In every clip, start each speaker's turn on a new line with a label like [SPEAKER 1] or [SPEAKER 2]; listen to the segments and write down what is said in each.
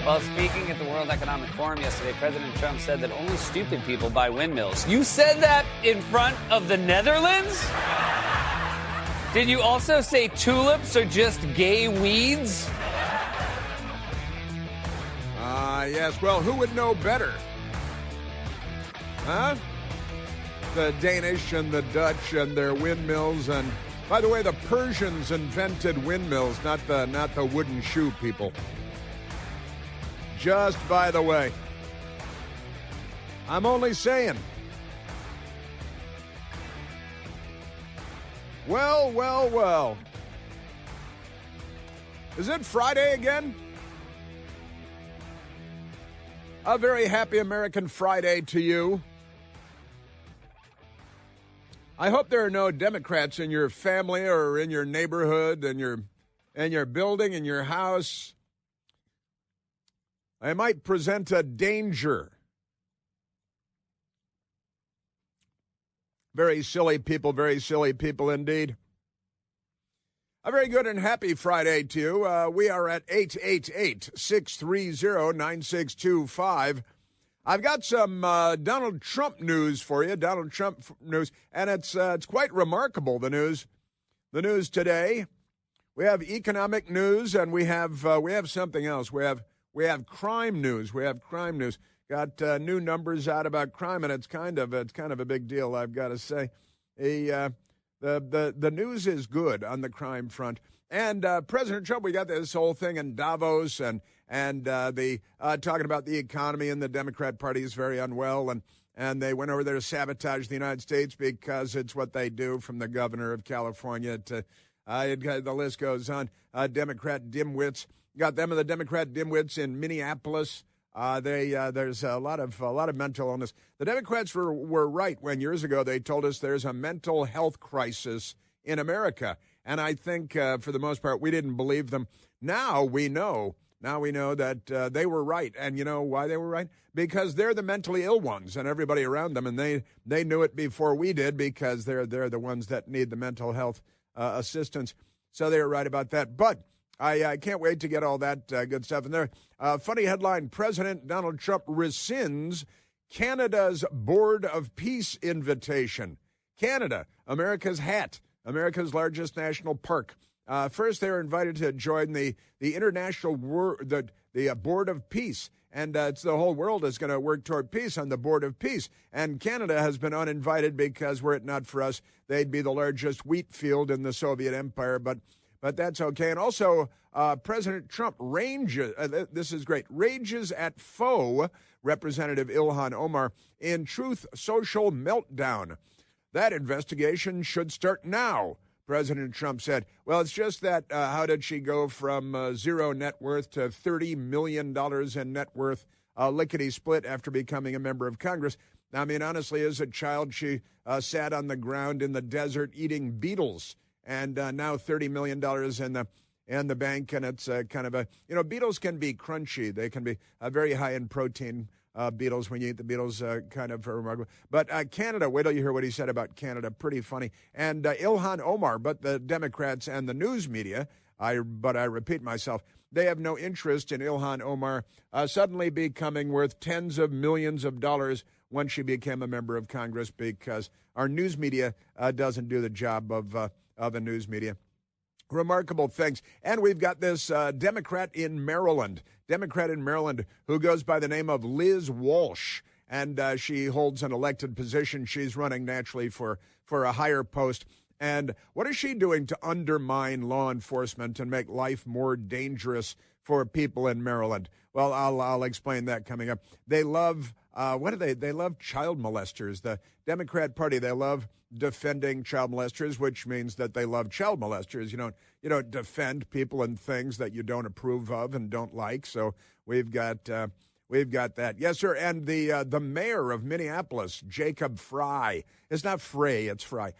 [SPEAKER 1] While speaking at the World Economic Forum yesterday, President Trump said that only stupid people buy windmills. You said that in front of the Netherlands? Did you also say tulips are just gay weeds?
[SPEAKER 2] Yes. Well, who would know better? Huh? The Danish and the Dutch and their windmills. And by the way, the Persians invented windmills, not the wooden shoe people. Just by the way. I'm only saying. Well. Is it Friday again? A very happy American Friday to you. I hope there are no Democrats in your family or in your neighborhood, in your building, in your house. I might present a danger. Very silly people indeed. A very good and happy Friday to you. We are at 888-630-9625. I've got some Donald Trump news for you, Donald Trump news, and it's quite remarkable, the news today. We have economic news, and we have something else. We have crime news. Got new numbers out about crime, and it's kind of a big deal, I've got to say. The news is good on the crime front. And President Trump, we got this whole thing in Davos and the talking about the economy, and the Democrat Party is very unwell, and they went over there to sabotage the United States because it's what they do, from the governor of California to the list goes on. Democrat dimwits, got them and the Democrat dimwits in Minneapolis. There's a lot of mental illness. The Democrats were right when years ago they told us there's a mental health crisis in America, and I think for the most part we didn't believe them. Now we know that they were right, and you know why they were right? Because they're the mentally ill ones, and everybody around them, and they knew it before we did, because they're the ones that need the mental health assistance. So they were right about that. But I can't wait to get all that good stuff in there. Funny headline: President Donald Trump rescinds Canada's Board of Peace invitation. Canada, America's hat, America's largest national park. First, they were invited to join the international the Board of Peace, and it's the whole world is going to work toward peace on the Board of Peace. And Canada has been uninvited because were it not for us, they'd be the largest wheat field in the Soviet Empire. But that's okay. And also, President Trump rages at foe Representative Ilhan Omar in Truth Social meltdown. That investigation should start now, President Trump said. Well, it's just that how did she go from zero net worth to $30 million in net worth, lickety-split, after becoming a member of Congress? I mean, honestly, as a child, she sat on the ground in the desert eating beetles. And now $30 million in the bank, and it's kind of a, beetles can be crunchy. They can be very high in protein, beetles. When you eat the beetles, kind of remarkable. But Canada, wait till you hear what he said about Canada. Pretty funny. And Ilhan Omar, but the Democrats and the news media, I repeat myself, they have no interest in Ilhan Omar suddenly becoming worth tens of millions of dollars once she became a member of Congress, because our news media doesn't do the job of the news media. Remarkable things. And we've got this Democrat in Maryland who goes by the name of Liz Walsh, and she holds an elected position. She's running naturally for a higher post. And what is she doing to undermine law enforcement and make life more dangerous for people in Maryland? Well, I'll explain that coming up. They love They love child molesters. The Democrat Party, they love defending child molesters, which means that they love child molesters. You don't defend people and things that you don't approve of and don't like. So we've got that. Yes, sir. And the mayor of Minneapolis, Jacob Frey. It's not Frey, it's Frey.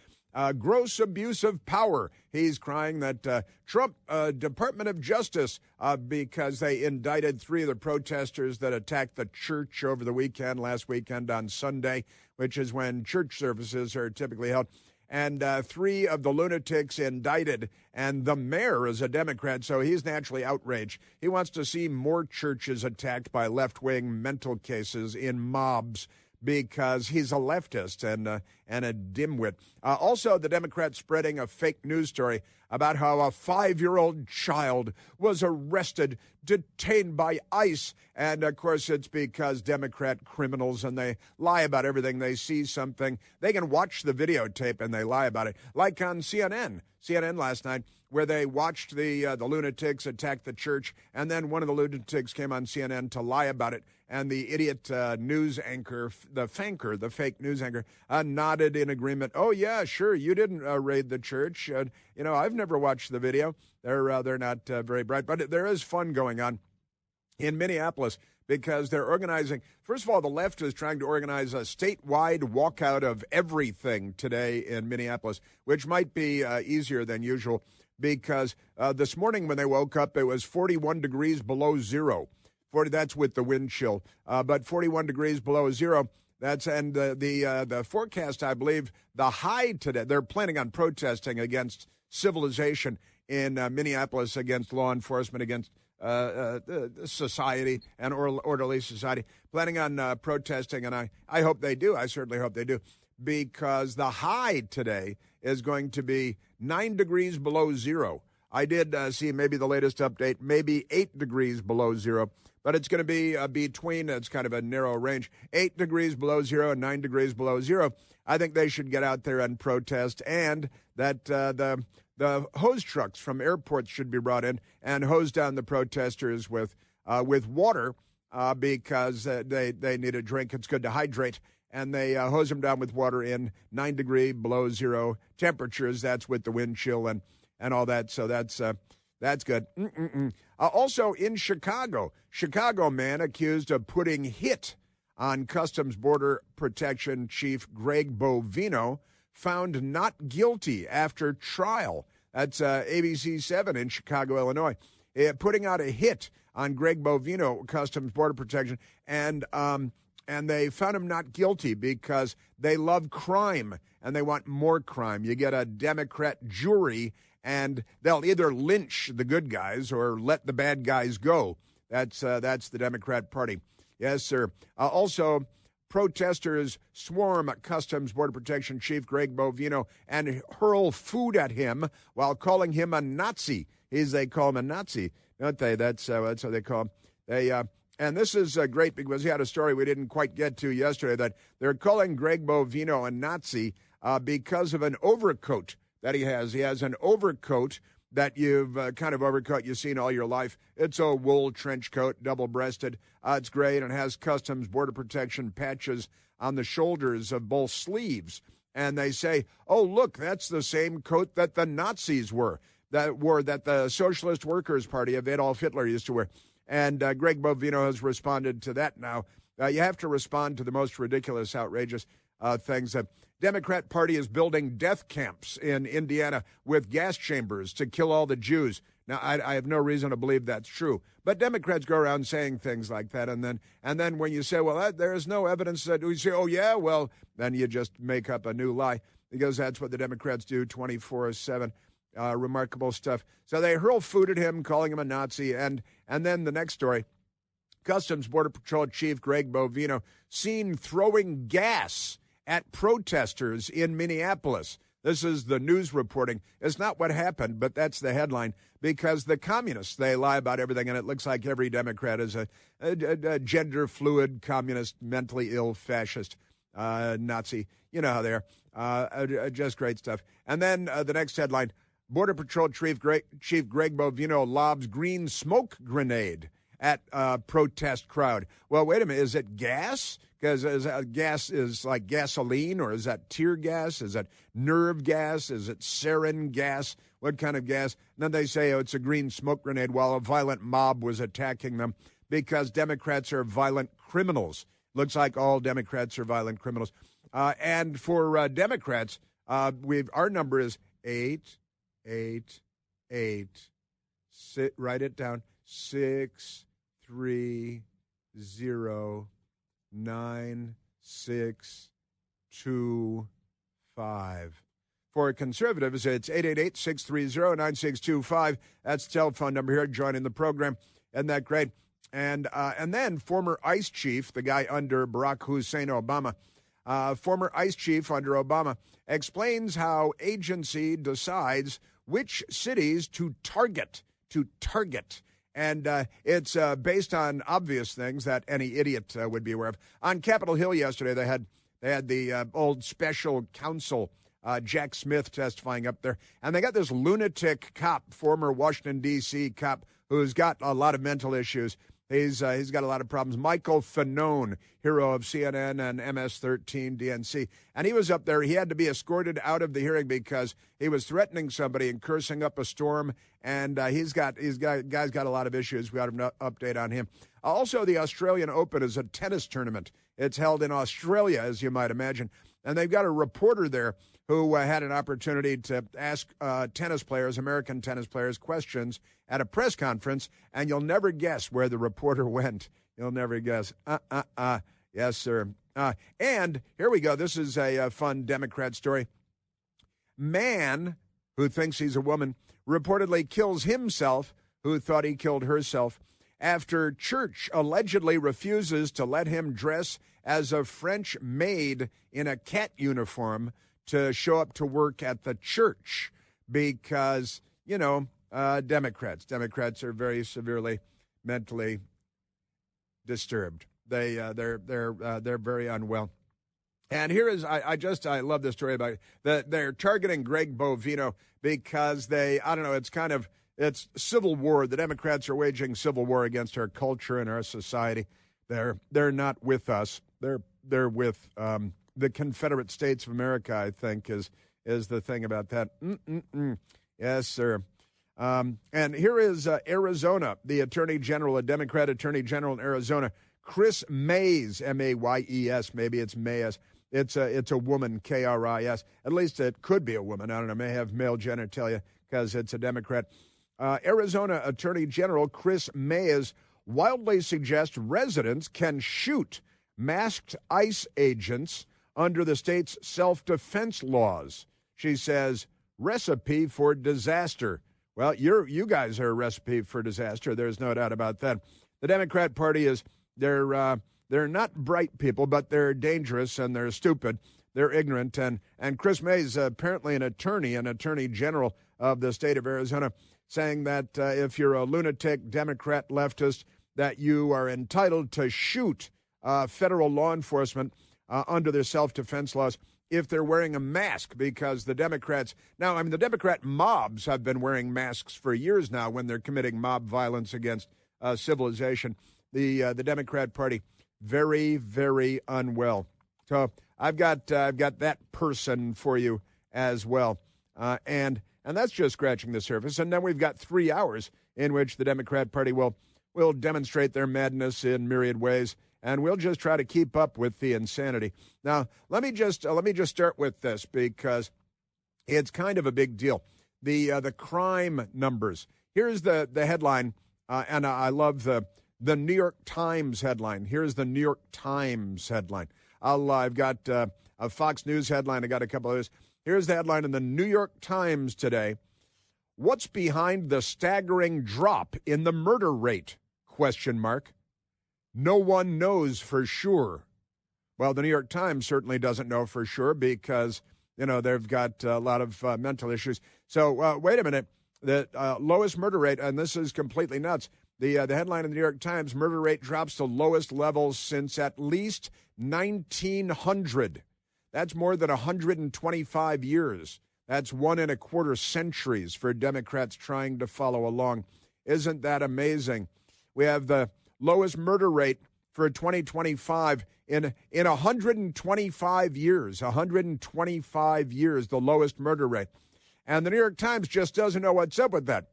[SPEAKER 2] Gross abuse of power. He's crying that Trump Department of Justice, because they indicted 3 of the protesters that attacked the church over the last weekend on Sunday, which is when church services are typically held. and 3 of the lunatics indicted, and the mayor is a Democrat, so he's naturally outraged. He wants to see more churches attacked by left-wing mental cases in mobs because he's a leftist and a dimwit. Also, the Democrats spreading a fake news story about how a 5-year-old child was arrested, detained by ICE. And, of course, it's because Democrat criminals, and they lie about everything. They see something. They can watch the videotape, and they lie about it. Like on CNN last night, where they watched the lunatics attack the church, and then one of the lunatics came on CNN to lie about it. And the idiot news anchor, the fake news anchor, nodded in agreement. Oh, yeah, sure, you didn't raid the church. I've never watched the video. They're not very bright. But there is fun going on in Minneapolis because they're organizing. First of all, the left is trying to organize a statewide walkout of everything today in Minneapolis, which might be easier than usual because this morning when they woke up, it was 41 degrees below zero. That's with the wind chill, but 41 degrees below zero. And the forecast, I believe, the high today. They're planning on protesting against civilization in Minneapolis, against law enforcement, against society and orderly society. Planning on protesting, and I hope they do. I certainly hope they do, because the high today is going to be 9 degrees below zero. I did see maybe the latest update, maybe 8 degrees below zero. But it's going to be between, it's kind of a narrow range, 8 degrees below zero and 9 degrees below zero. I think they should get out there and protest, and that the hose trucks from airports should be brought in and hose down the protesters with water because they need a drink. It's good to hydrate. And they hose them down with water in 9 degree below zero temperatures. That's with the wind chill and all that. So that's good. Also in Chicago man accused of putting hit on Customs Border Protection Chief Greg Bovino found not guilty after trial. That's ABC 7 in Chicago, Illinois. Putting out a hit on Greg Bovino, Customs Border Protection, and they found him not guilty because they love crime and they want more crime. You get a Democrat jury, and they'll either lynch the good guys or let the bad guys go. That's the Democrat Party. Yes, sir. Also, protesters swarm Customs Border Protection Chief Greg Bovino and hurl food at him while calling him a Nazi. They call him a Nazi, don't they? That's what they call him. And this is great because he had a story we didn't quite get to yesterday, that they're calling Greg Bovino a Nazi because of an overcoat that he has. He has an overcoat that kind of overcoat you've seen all your life. It's a wool trench coat, double-breasted. It's great, and it has Customs Border Protection patches on the shoulders of both sleeves. And they say, oh, look, that's the same coat that the Nazis that the Socialist Workers' Party of Adolf Hitler used to wear. And Greg Bovino has responded to that now. You have to respond to the most ridiculous, outrageous things. The Democrat Party is building death camps in Indiana with gas chambers to kill all the Jews. Now, I have no reason to believe that's true. But Democrats go around saying things like that. And then when you say, well, there is no evidence, that we say, oh, yeah, well, then you just make up a new lie, because that's what the Democrats do 24/7. Remarkable stuff. So they hurl food at him, calling him a Nazi. And then the next story, Customs Border Patrol Chief Greg Bovino seen throwing gas at protesters in Minneapolis. This is the news reporting. It's not what happened, but that's the headline, because the communists, they lie about everything, and it looks like every Democrat is a gender-fluid, communist, mentally ill, fascist, Nazi. You know how they are. Just great stuff. And then the next headline, Border Patrol Chief Greg Bovino lobs green smoke grenade at protest crowd. Well, wait a minute. Is it gas? Because gas is like gasoline, or is that tear gas? Is that nerve gas? Is it sarin gas? What kind of gas? And then they say, oh, it's a green smoke grenade, while a violent mob was attacking them because Democrats are violent criminals. Looks like all Democrats are violent criminals. And for Democrats, our number is 888. Write it down. 630-9625. for conservatives. It's 888-630-9625. That's the telephone number here joining the program. Isn't that great? And then former ICE chief, the guy under Barack Hussein Obama, former ICE chief under Obama, explains how agency decides which cities to target. And it's based on obvious things that any idiot would be aware of. On Capitol Hill yesterday, they had the old special counsel, Jack Smith, testifying up there. And they got this lunatic cop, former Washington, D.C. cop, who's got a lot of mental issues. He's got a lot of problems. Michael Fanone, hero of CNN and MS-13 DNC. And he was up there. He had to be escorted out of the hearing because he was threatening somebody and cursing up a storm. And guy's got a lot of issues. We got an update on him. Also, the Australian Open is a tennis tournament. It's held in Australia, as you might imagine. And they've got a reporter there who had an opportunity to ask tennis players, American tennis players, questions at a press conference, and you'll never guess where the reporter went. You'll never guess. Yes, sir. And here we go. This is a fun Democrat story. Man who thinks he's a woman reportedly kills himself who thought he killed herself after church allegedly refuses to let him dress as a French maid in a cat uniform to show up to work at the church because, Democrats are very severely mentally disturbed. They're very unwell. And here is I love this story about that they're targeting Greg Bovino because it's civil war. The Democrats are waging civil war against our culture and our society. They're not with us. They're with the Confederate States of America, I think, is the thing about that. Yes, sir. And here is Arizona, the Attorney General, a Democrat Attorney General in Arizona, Kris Mayes, M-A-Y-E-S, maybe it's Mayes. It's a woman, K-R-I-S. At least it could be a woman. I don't know, may have male genitalia because it's a Democrat. Arizona Attorney General Kris Mayes wildly suggests residents can shoot masked ICE agents under the state's self-defense laws. She says, recipe for disaster. Well, you guys are a recipe for disaster. There's no doubt about that. The Democrat Party they're not bright people, but they're dangerous and they're stupid. They're ignorant. And Kris Mayes, apparently an attorney general of the state of Arizona, saying that if you're a lunatic Democrat leftist, that you are entitled to shoot federal law enforcement under their self-defense laws if they're wearing a mask, because the Democrats the Democrat mobs have been wearing masks for years now when they're committing mob violence against civilization. The Democrat Party very, very unwell. So I've got that person for you as well, and that's just scratching the surface. And then we've got 3 hours in which the Democrat Party will demonstrate their madness in myriad ways. And we'll just try to keep up with the insanity. Now, let me just start with this because it's kind of a big deal. The crime numbers. Here's the headline, and I love the New York Times headline. Here's the New York Times headline. I've got a Fox News headline. I got a couple of those. Here's the headline in the New York Times today. What's behind the staggering drop in the murder rate? ? No one knows for sure. Well, the New York Times certainly doesn't know for sure because, they've got a lot of mental issues. So wait a minute. The lowest murder rate, and this is completely nuts, the headline in the New York Times, murder rate drops to lowest levels since at least 1900. That's more than 125 years. That's 1.25 centuries for Democrats trying to follow along. Isn't that amazing? We have the lowest murder rate for 2025 in 125 years. 125 years, the lowest murder rate. And the New York Times just doesn't know what's up with that.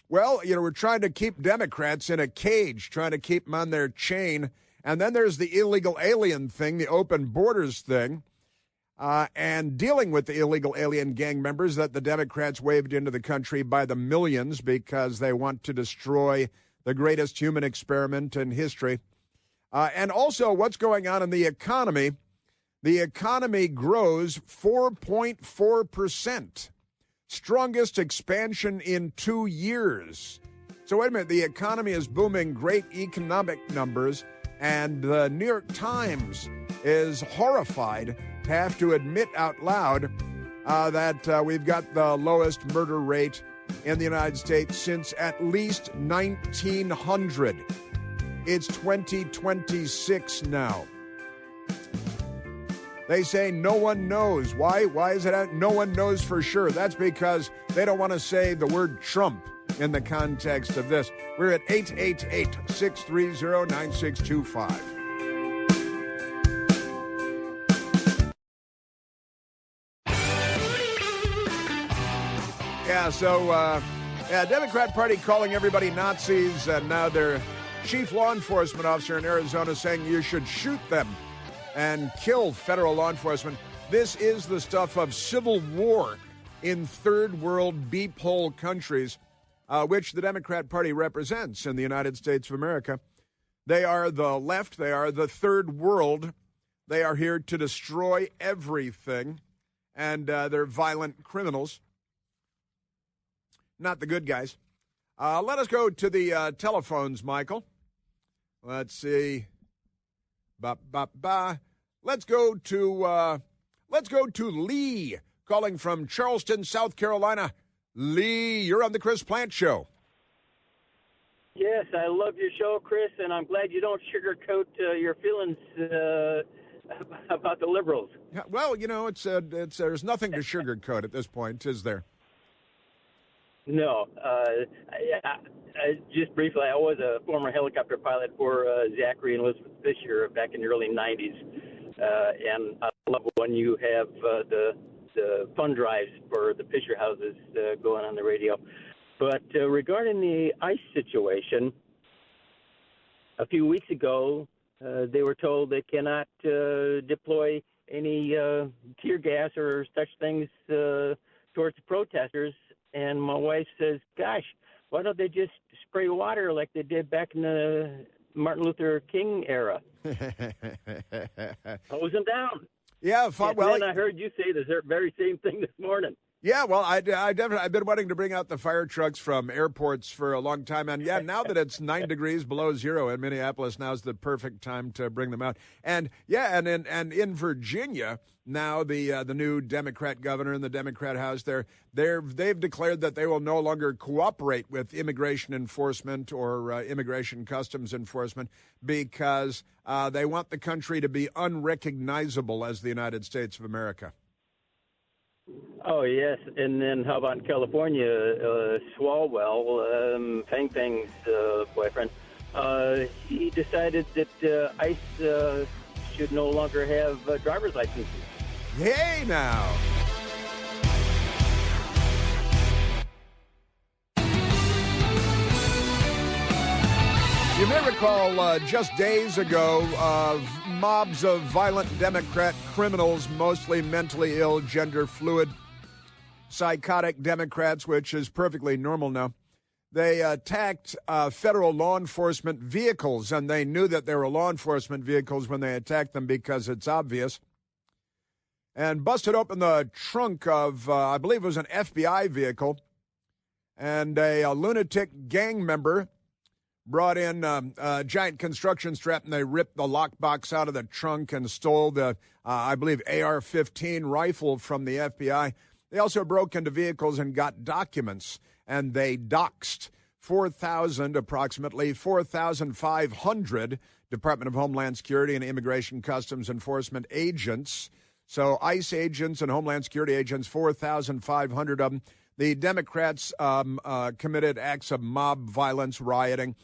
[SPEAKER 2] We're trying to keep Democrats in a cage, trying to keep them on their chain. And then there's the illegal alien thing, the open borders thing, and dealing with the illegal alien gang members that the Democrats waved into the country by the millions because they want to destroy the greatest human experiment in history. And also what's going on in the economy. The economy grows 4.4%. Strongest expansion in 2 years. So wait a minute, the economy is booming, great economic numbers, and the New York Times is horrified to have to admit out loud that we've got the lowest murder rate in the United States since at least 1900. It's 2026 now. They say no one knows. Why? Why is it that no one knows for sure? That's because they don't want to say the word Trump in the context of this. We're at 888-630-9625. Democrat Party calling everybody Nazis, and now their chief law enforcement officer in Arizona saying you should shoot them and kill federal law enforcement. This is the stuff of civil war in third world beep hole countries, which the Democrat Party represents in the United States of America. They are the left. They are the third world. They are here to destroy everything, and they're violent criminals. Not the good guys. Let us go to the telephones, Michael. Let's see. Let's go to Lee, calling from Charleston, South Carolina. Lee, you're on the Chris Plante Show.
[SPEAKER 3] Yes, I love your show, Chris, and I'm glad you don't sugarcoat your feelings about the liberals.
[SPEAKER 2] Yeah, well, you know, there's nothing to sugarcoat at this point, is there?
[SPEAKER 3] No. Just briefly, I was a former helicopter pilot for Zachary and Elizabeth Fisher back in the early 90s. And I love when you have the fund drives for the Fisher houses going on the radio. But regarding the ICE situation, a few weeks ago, they were told they cannot deploy any tear gas or such things towards the protesters. And my wife says, gosh, why don't they just spray water like they did back in the Martin Luther King era? Hose them down.
[SPEAKER 2] Yeah, well,
[SPEAKER 3] then I heard you say the very same thing this morning.
[SPEAKER 2] Yeah, well, I definitely, I've been wanting to bring out the fire trucks from airports for a long time. And, yeah, now that it's 9 degrees below zero in Minneapolis, now's the perfect time to bring them out. And, yeah, and in Virginia, now the new Democrat governor and the Democrat House, they've declared that they will no longer cooperate with immigration enforcement or immigration customs enforcement because they want the country to be unrecognizable as the United States of America.
[SPEAKER 3] Oh, yes. And then how about in California, Swalwell, Fang Fang's boyfriend, he decided that ICE should no longer have driver's licenses.
[SPEAKER 2] Hey, now. You may recall just days ago mobs of violent Democrat criminals, mostly mentally ill, gender fluid, psychotic Democrats, which is perfectly normal now. They attacked federal law enforcement vehicles, and they knew that they were law enforcement vehicles when they attacked them because it's obvious, and busted open the trunk of, I believe it was an FBI vehicle, and a lunatic gang member brought in a giant construction strap, and they ripped the lockbox out of the trunk and stole the, I believe, AR-15 rifle from the FBI. They also broke into vehicles and got documents, and they doxed approximately 4,500 Department of Homeland Security and Immigration Customs Enforcement agents. So ICE agents and Homeland Security agents, 4,500 of them. The Democrats committed acts of mob violence, rioting,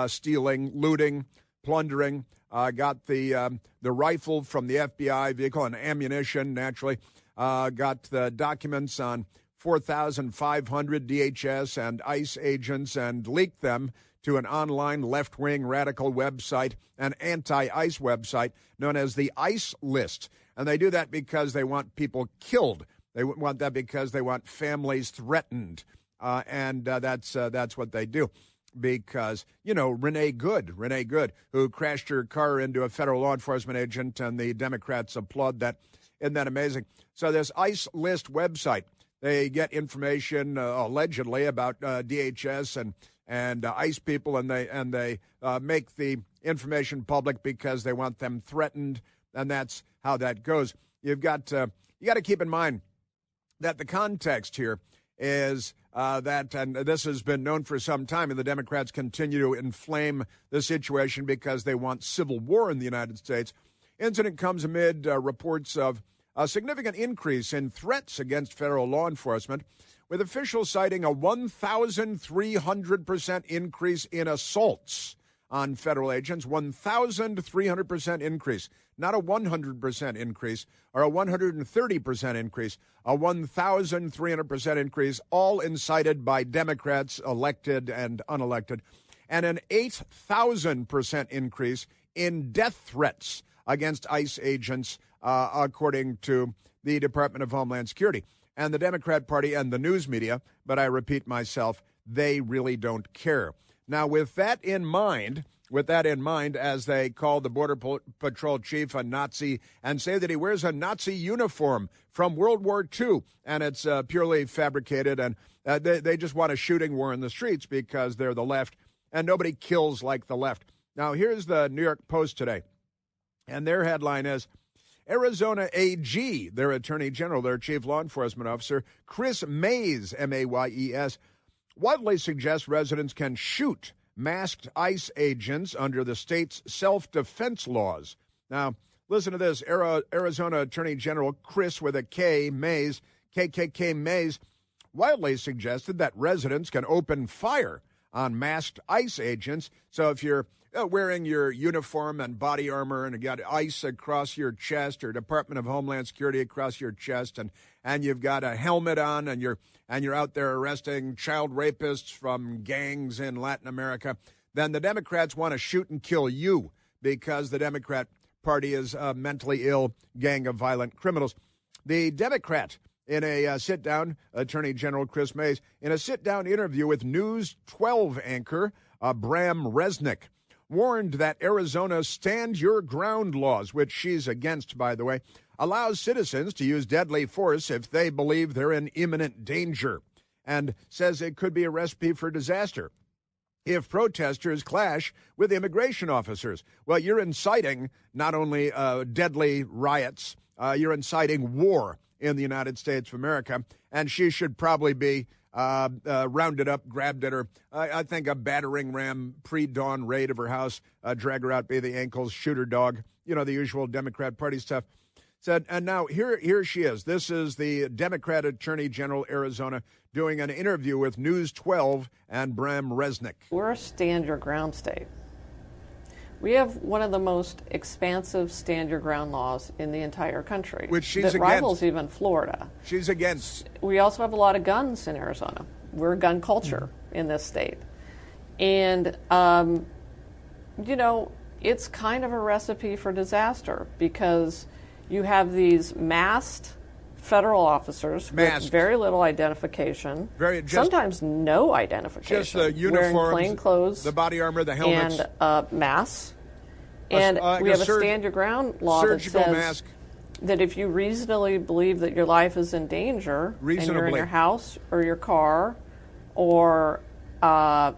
[SPEAKER 2] stealing, looting, plundering, got the rifle from the FBI vehicle and ammunition, naturally, got the documents on 4,500 DHS and ICE agents and leaked them to an online left-wing radical website, an anti-ICE website known as the ICE List. And they do that because they want people killed. They want that because they want families threatened, and that's what they do. because, Renee Good, who crashed her car into a federal law enforcement agent, and the Democrats applaud that. Isn't that amazing? So this ICE List website, they get information allegedly about DHS and ICE people, and they make the information public because they want them threatened, and that's how that goes. You got to keep in mind that the context here is that, and this has been known for some time, and the Democrats continue to inflame the situation because they want civil war in the United States. Incident comes amid reports of a significant increase in threats against federal law enforcement, with officials citing a 1,300% increase in assaults on federal agents. 1,300% increase, not a 100% increase or a 130% increase, a 1,300% increase, all incited by Democrats, elected and unelected, and an 8,000% increase in death threats against ICE agents, according to the Department of Homeland Security. And the Democrat Party and the news media, but I repeat myself, they really don't care. Now, with that in mind, as they call the Border Patrol chief a Nazi and say that he wears a Nazi uniform from World War II, and it's purely fabricated, and they just want a shooting war in the streets because they're the left, and nobody kills like the left. Now, here's the New York Post today, and their headline is, Arizona AG, their attorney general, their chief law enforcement officer, Chris Mayes, M-A-Y-E-S, widely suggests residents can shoot masked ICE agents under the state's self-defense laws. Now, listen to this. Arizona Attorney General Chris, with a K, Mayes, KKK Mayes, widely suggested that residents can open fire on masked ICE agents. So if you're wearing your uniform and body armor and you got ICE across your chest or Department of Homeland Security across your chest, and you've got a helmet on, and you're out there arresting child rapists from gangs in Latin America, then the Democrats want to shoot and kill you because the Democrat Party is a mentally ill gang of violent criminals. The Democrat, in a sit-down, Attorney General Chris Mayes, in a sit-down interview with News 12 anchor Bram Resnick, warned that Arizona's Stand Your Ground laws, which she's against, by the way, allows citizens to use deadly force if they believe they're in imminent danger, and says it could be a recipe for disaster if protesters clash with immigration officers. Well, you're inciting not only deadly riots, you're inciting war in the United States of America, and she should probably be rounded up, grabbed at her, I think a battering ram, pre-dawn raid of her house, drag her out by the ankles, shoot her dog, the usual Democrat Party stuff. Said, and now here she is. This is the Democrat Attorney General Arizona doing an interview with News 12 and Bram Resnick.
[SPEAKER 4] We're a stand your ground state. We have one of the most expansive stand your ground laws in the entire country,
[SPEAKER 2] which she's
[SPEAKER 4] that
[SPEAKER 2] against.
[SPEAKER 4] Rivals even Florida.
[SPEAKER 2] She's against.
[SPEAKER 4] We also have a lot of guns in Arizona. We're a gun culture in this state. And, it's kind of a recipe for disaster because you have these masked federal officers with very little identification, sometimes no identification,
[SPEAKER 2] just the uniforms,
[SPEAKER 4] wearing plain clothes,
[SPEAKER 2] the body armor, the helmets,
[SPEAKER 4] and masks. And we have a stand your ground law that says that if you reasonably believe that your life is in danger, and you're in your house or your car or on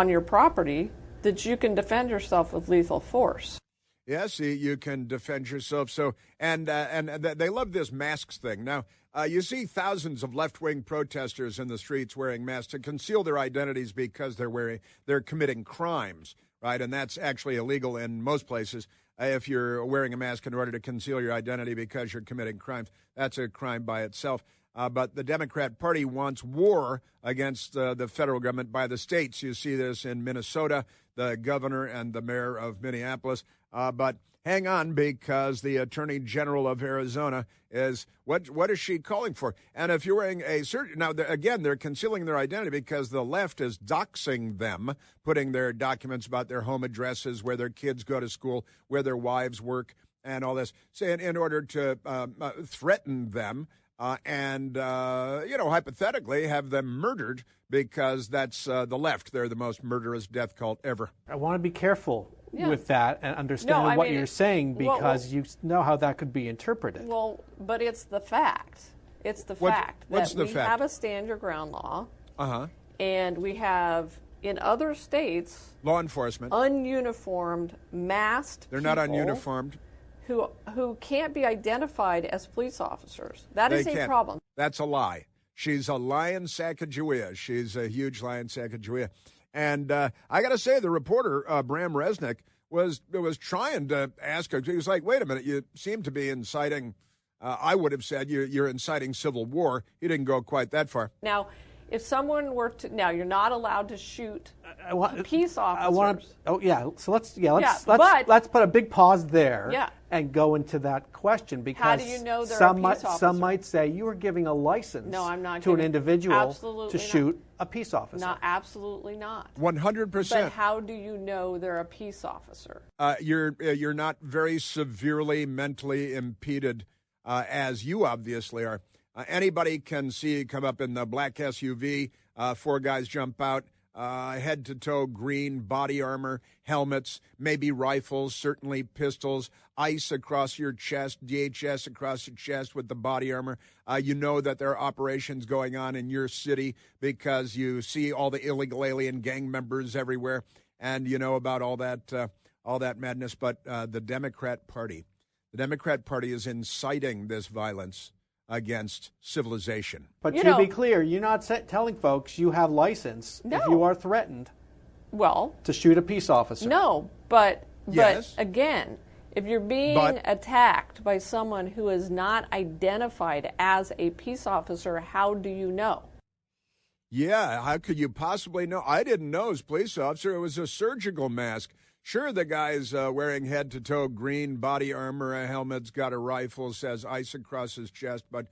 [SPEAKER 4] your property, that you can defend yourself with lethal force.
[SPEAKER 2] Yes, you can defend yourself. So, and they love this masks thing. Now, you see thousands of left-wing protesters in the streets wearing masks to conceal their identities because they're committing crimes, right? And that's actually illegal in most places. If you're wearing a mask in order to conceal your identity because you're committing crimes, that's a crime by itself. But the Democrat Party wants war against the federal government by the states. You see this in Minnesota, the governor and the mayor of Minneapolis. But hang on, because the Attorney General of Arizona is, what is she calling for? And if you're wearing a certain, now again, they're concealing their identity because the left is doxing them, putting their documents about their home addresses, where their kids go to school, where their wives work, and all this, in order to threaten them. and hypothetically have them murdered because that's the left. They're the most murderous death cult ever.
[SPEAKER 5] I want to be careful with that and understand what you're saying because you know how that could be interpreted.
[SPEAKER 4] Well, but it's the fact. It's the fact that we have a stand your ground law. And we have, in other states,
[SPEAKER 2] law enforcement,
[SPEAKER 4] ununiformed, masked
[SPEAKER 2] They're not ununiformed.
[SPEAKER 4] Who can't be identified as police officers. That is a problem.
[SPEAKER 2] That's a lie. She's a lying Sacagawea. She's a huge lying Sacagawea. And I got to say, the reporter, Bram Resnick, was trying to ask her. He was like, wait a minute, you seem to be inciting, I would have said you're inciting civil war. He didn't go quite that far.
[SPEAKER 4] Now, if someone were to, now you're not allowed to shoot peace officers.
[SPEAKER 5] So let's put a big pause there and go into that question because
[SPEAKER 4] how do you know they're a peace officer?
[SPEAKER 5] Some might say you are giving a license to an individual to shoot a peace officer.
[SPEAKER 4] No, absolutely not.
[SPEAKER 2] 100%.
[SPEAKER 4] But how do you know they're a peace officer?
[SPEAKER 2] You're not very severely mentally impeded as you obviously are. Anybody can see come up in the black SUV, 4 guys jump out, head to toe green body armor, helmets, maybe rifles, certainly pistols, ice across your chest, DHS across your chest with the body armor. You know that there are operations going on in your city because you see all the illegal alien gang members everywhere, and you know about all that madness. But the Democrat Party is inciting this violence against civilization.
[SPEAKER 5] But to be clear, you're not telling folks you have license if you are threatened to shoot a peace officer.
[SPEAKER 4] No, but again, if you're being attacked by someone who is not identified as a peace officer, how do you know?
[SPEAKER 2] Yeah, how could you possibly know? I didn't know as police officer. It was a surgical mask. Sure, the guy's wearing head-to-toe green body armor, a helmet's got a rifle, says ice across his chest, but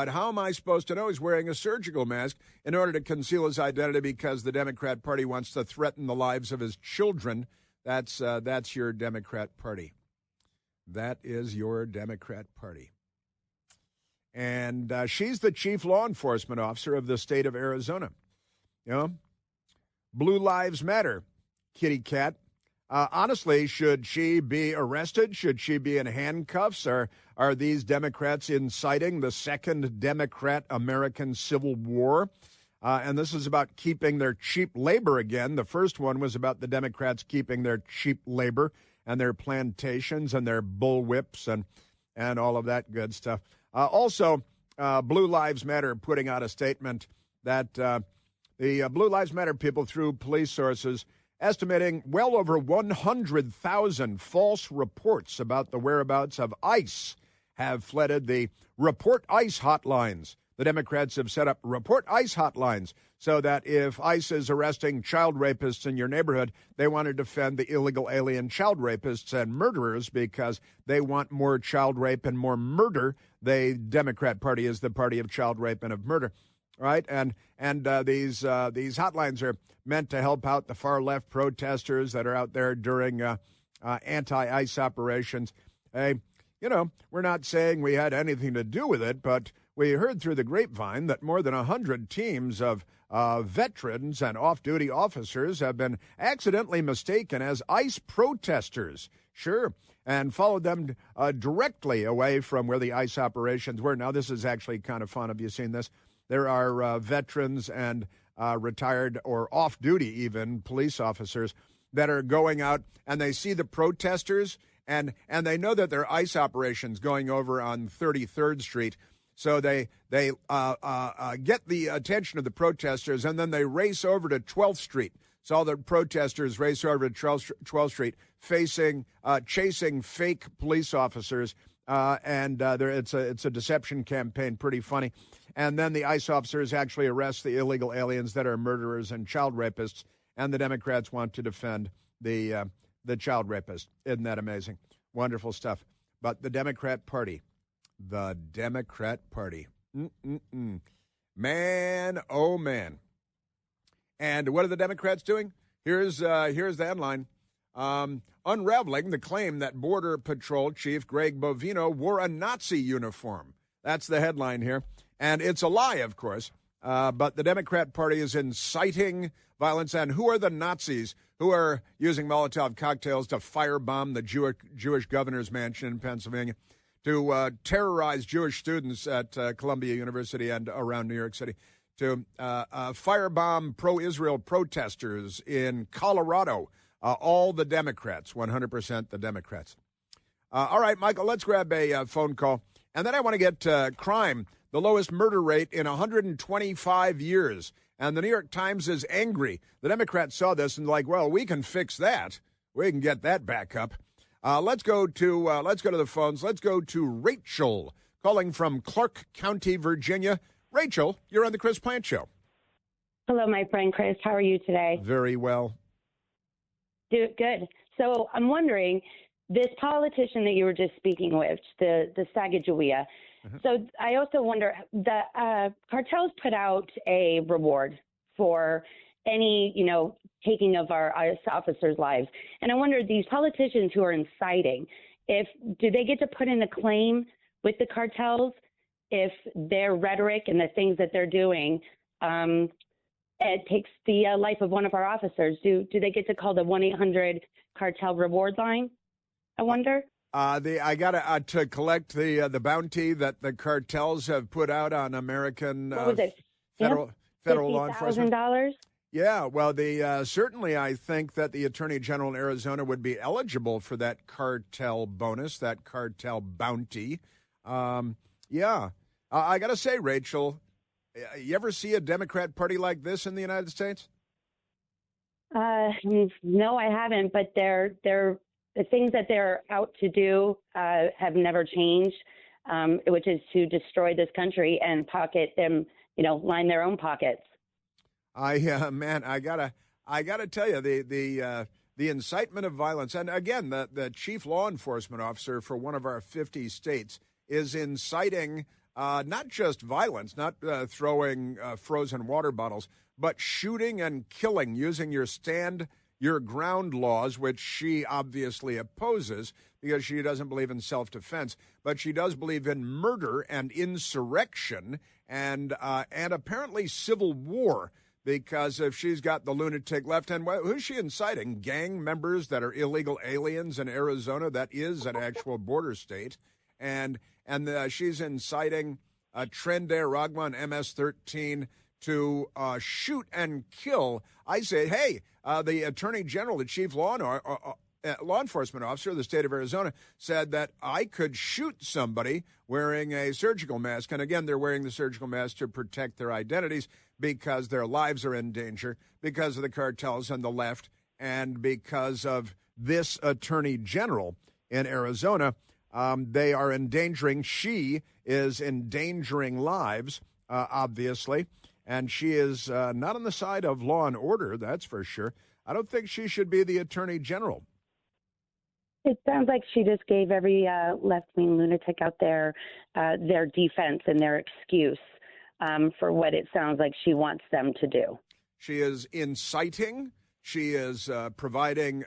[SPEAKER 2] how am I supposed to know he's wearing a surgical mask in order to conceal his identity because the Democrat Party wants to threaten the lives of his children? That's your Democrat Party. That is your Democrat Party. And she's the chief law enforcement officer of the state of Arizona. You know, Blue Lives Matter, kitty cat. Honestly, should she be arrested? Should she be in handcuffs? Are these Democrats inciting the second Democrat-American Civil War? And this is about keeping their cheap labor again. The first one was about the Democrats keeping their cheap labor and their plantations and their bullwhips and all of that good stuff. Also, Blue Lives Matter putting out a statement that the Blue Lives Matter people, through police sources, estimating well over 100,000 false reports about the whereabouts of ICE have flooded the Report ICE hotlines. The Democrats have set up Report ICE hotlines so that if ICE is arresting child rapists in your neighborhood, they want to defend the illegal alien child rapists and murderers because they want more child rape and more murder. The Democrat Party is the party of child rape and of murder. Right, and these hotlines are meant to help out the far left protesters that are out there during anti-ICE operations. We're not saying we had anything to do with it, but we heard through the grapevine that more than 100 teams of veterans and off-duty officers have been accidentally mistaken as ICE protesters. Sure. And followed them directly away from where the ICE operations were. Now, this is actually kind of fun. Have you seen this? There are veterans and retired or off-duty even police officers that are going out and they see the protesters and they know that there are ICE operations going over on 33rd Street. So they get the attention of the protesters and then they race over to 12th Street. So all the protesters race over to 12th Street chasing fake police officers. It's a deception campaign, pretty funny. And then the ICE officers actually arrest the illegal aliens that are murderers and child rapists, and the Democrats want to defend the child rapist. Isn't that amazing? Wonderful stuff. But the Democrat Party, man, oh man. And what are the Democrats doing? Here's the headline. Unraveling the claim that Border Patrol Chief Greg Bovino wore a Nazi uniform. That's the headline here. And it's a lie, of course. But the Democrat Party is inciting violence. And who are the Nazis who are using Molotov cocktails to firebomb the Jewish governor's mansion in Pennsylvania, to terrorize Jewish students at Columbia University and around New York City, to firebomb pro-Israel protesters in Colorado? All the Democrats, 100% the Democrats. All right, Michael, let's grab a phone call. And then I want to get crime, the lowest murder rate in 125 years. And the New York Times is angry. The Democrats saw this and like, well, we can fix that. We can get that back up. Let's go to the phones. Let's go to Rachel, calling from Clark County, Virginia. Rachel, you're on the Chris Plante Show.
[SPEAKER 6] Hello, my friend Chris. How are you today?
[SPEAKER 2] Very well.
[SPEAKER 6] Good. So I'm wondering, this politician that you were just speaking with, the Sacagawea. So I also wonder, the cartels put out a reward for any, taking of our ICE officers' lives. And I wonder, these politicians who are inciting, do they get to put in a claim with the cartels if their rhetoric and the things that they're doing it takes the life of one of our officers? Do they get to call the 1-800 cartel reward line? I wonder.
[SPEAKER 2] I got to collect the bounty that the cartels have put out on American federal law enforcement.
[SPEAKER 6] $50,000?
[SPEAKER 2] Yeah, well, certainly I think that the Attorney General in Arizona would be eligible for that cartel bonus, that cartel bounty. Yeah, I got to say, Rachel, you ever see a Democrat Party like this in the United States?
[SPEAKER 6] No, I haven't, but the things that they're out to do have never changed, which is to destroy this country and pocket them, line their own pockets.
[SPEAKER 2] I gotta tell you, the incitement of violence, and again, the chief law enforcement officer for one of our 50 states is inciting not just violence, not throwing frozen water bottles, but shooting and killing using your ground laws, which she obviously opposes because she doesn't believe in self-defense, but she does believe in murder and insurrection and apparently civil war, because if she's got the lunatic left hand, who's she inciting? Gang members that are illegal aliens in Arizona. That is an actual border state. And she's inciting Trende Ragma and MS-13 to shoot and kill. I say, hey, the Attorney General, the chief law enforcement officer of the state of Arizona, said that I could shoot somebody wearing a surgical mask. And again, they're wearing the surgical mask to protect their identities because their lives are in danger, because of the cartels and the left, and because of this Attorney General in Arizona. They are endangering. She is endangering lives, obviously. And she is not on the side of law and order, that's for sure. I don't think she should be the Attorney General.
[SPEAKER 6] It sounds like she just gave every left-wing lunatic out there their defense and their excuse for what it sounds like she wants them to do.
[SPEAKER 2] She is inciting. She is providing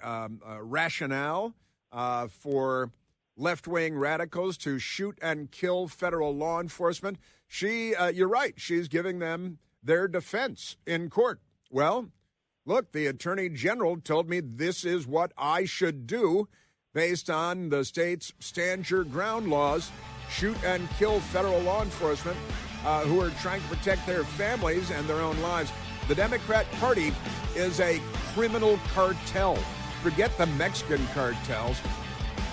[SPEAKER 2] rationale for left-wing radicals to shoot and kill federal law enforcement. You're right, she's giving them their defense in court. Well, look, the Attorney General told me this is what I should do based on the state's stand your ground laws, shoot and kill federal law enforcement who are trying to protect their families and their own lives. The Democrat Party is a criminal cartel. Forget the Mexican cartels.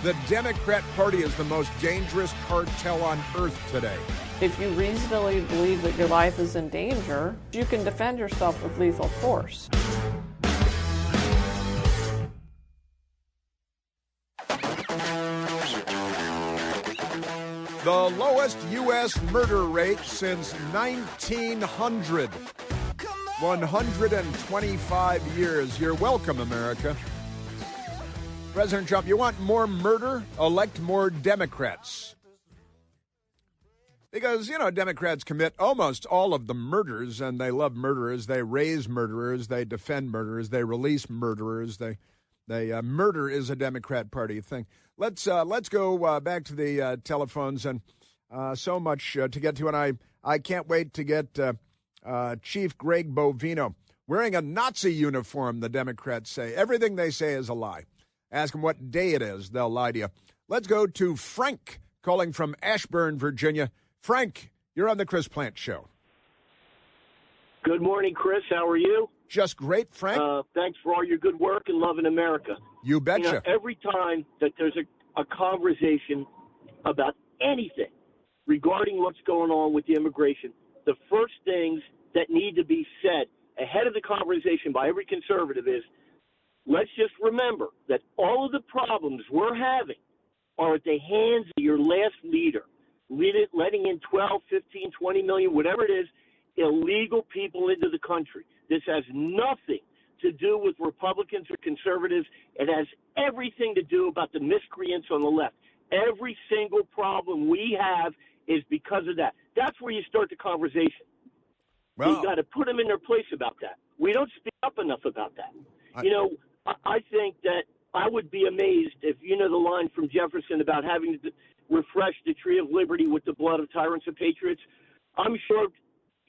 [SPEAKER 2] The Democrat Party is the most dangerous cartel on earth today.
[SPEAKER 4] If you reasonably believe that your life is in danger, you can defend yourself with lethal force.
[SPEAKER 2] The lowest U.S. murder rate since 1900. 125 years. You're welcome, America. President Trump, you want more murder? Elect more Democrats. Because, Democrats commit almost all of the murders, and they love murderers. They raise murderers. They defend murderers. They release murderers. They murder is a Democrat Party thing. Let's go back to the telephones, and So much to get to, and I can't wait to get Chief Greg Bovino wearing a Nazi uniform, the Democrats say. Everything they say is a lie. Ask them what day it is, they'll lie to you. Let's go to Frank, calling from Ashburn, Virginia. Frank, you're on the Chris Plante Show.
[SPEAKER 7] Good morning, Chris. How are you?
[SPEAKER 2] Just great, Frank.
[SPEAKER 7] Thanks for all your good work and loving America.
[SPEAKER 2] You betcha.
[SPEAKER 7] You know, every time that there's a conversation about anything regarding what's going on with the immigration, the first things that need to be said ahead of the conversation by every conservative is, let's just remember that all of the problems we're having are at the hands of your last leader, letting in 12, 15, 20 million, whatever it is, illegal people into the country. This has nothing to do with Republicans or conservatives. It has everything to do about the miscreants on the left. Every single problem we have is because of that. That's where you start the conversation. Well, you got to put them in their place about that. We don't speak up enough about that. I think that I would be amazed if, you know, the line from Jefferson about having to refresh the tree of liberty with the blood of tyrants and patriots. I'm sure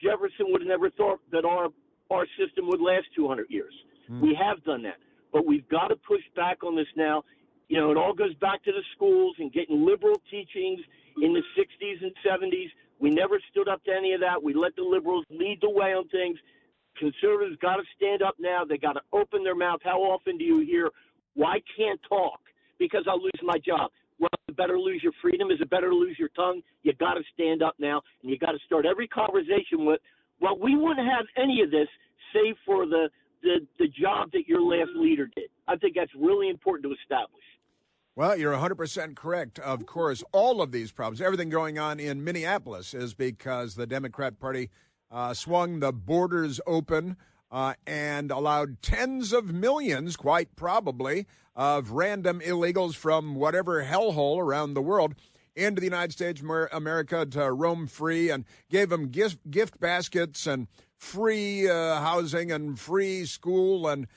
[SPEAKER 7] Jefferson would have never thought that our system would last 200 years. We have done that. But we've got to push back on this now. You know, it all goes back to the schools and getting liberal teachings in the 60s and 70s. We never stood up to any of that. We let the liberals lead the way on things. Conservatives got to stand up now. They got to open their mouth. How often do you hear, well, I can't talk because I'll lose my job? Well, it's better to lose your freedom. Is it better to lose your tongue? You got to stand up now, and you got to start every conversation with, well, we wouldn't have any of this save for the job that your last leader did. I think that's really important to establish.
[SPEAKER 2] Well, you're 100% correct. Of course, all of these problems, everything going on in Minneapolis is because the Democrat Party swung the borders open and allowed tens of millions, quite probably, of random illegals from whatever hellhole around the world into the United States, America, to roam free, and gave them gift baskets and free housing and free school. And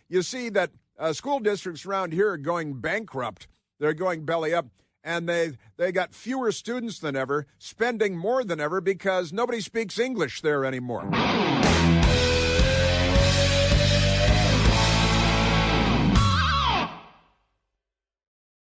[SPEAKER 2] you see that school districts around here are going bankrupt. They're going belly up. And they got fewer students than ever, spending more than ever because nobody speaks English there anymore.